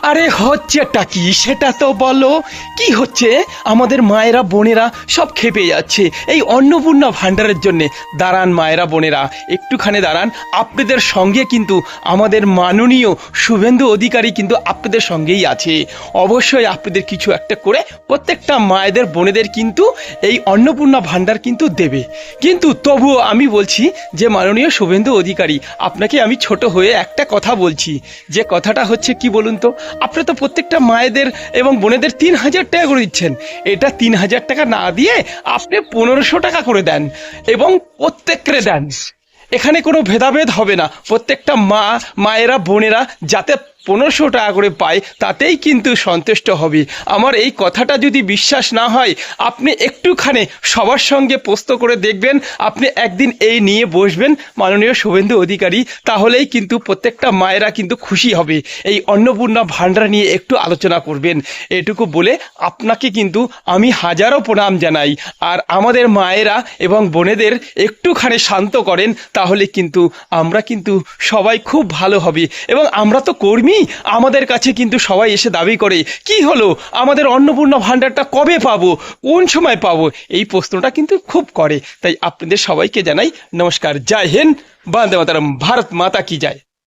আরে হচ্ছেটা কি সেটা তো বলো। কি হচ্ছে? আমাদের মায়েরা বোনেরা সব খেপে যাচ্ছে এই অন্নপূর্ণা ভাণ্ডারের জন্যে। দাঁড়ান মায়েরা বোনেরা, একটুখানি দাঁড়ান। আপনাদের সঙ্গে কিন্তু আমাদের মাননীয় শুভেন্দু অধিকারী কিন্তু আপনাদের সঙ্গেই আছে। অবশ্যই আপনাদের কিছু একটা করে প্রত্যেকটা মায়েদের বোনেদের কিন্তু এই অন্নপূর্ণা ভাণ্ডার কিন্তু দেবে। কিন্তু তবুও আমি বলছি যে মাননীয় শুভেন্দু অধিকারী, আপনাকে আমি ছোট হয়ে একটা কথা বলছি। যে কথাটা হচ্ছে কি বলুন তো, আপনি তো প্রত্যেকটা মায়েদের এবং বোনেদের ৩,০০০ টাকা করে দিচ্ছেন। এটা ৩,০০০ টাকা না দিয়ে আপনি ১৫০০ টাকা করে দেন এবং প্রত্যেককে দেন। এখানে কোনো ভেদাভেদ হবে না। প্রত্যেকটা মায়েরা বোনেরা যাতে ১৫০০ টাকা করে পায় তাতেই কিন্তু সন্তুষ্ট হবে। আমার এই কথাটা যদি বিশ্বাস না হয়, আপনি একটুখানি সবার সঙ্গে প্রস্ত করে দেখবেন। আপনি একদিন এই নিয়ে বসবেন মাননীয় শুভেন্দু অধিকারী, তাহলেই কিন্তু প্রত্যেকটা মায়েরা কিন্তু খুশি হবে। এই অন্নপূর্ণা ভাণ্ডার নিয়ে একটু আলোচনা করবেন। এটুকু বলে আপনাকে কিন্তু আমি হাজারো প্রণাম জানাই। আর আমাদের মায়েরা এবং বোনেদের একটুখানি শান্ত করেন, তাহলে কিন্তু আমরা কিন্তু সবাই খুব ভালো হবে। এবং আমরা তো কর্মী, আমাদের কাছে কিন্তু সবাই এসে দাবি করে, কি হলো আমাদের অন্নপূর্ণা ভাণ্ডারটা কবে পাবো, কোন সময় পাবো, এই প্রশ্নটা কিন্তু খুব করে। তাই আপনাদের সবাইকে জানাই নমস্কার। জয় হিন্দ, বন্দে মাতরম, ভারত মাতা কি জয়।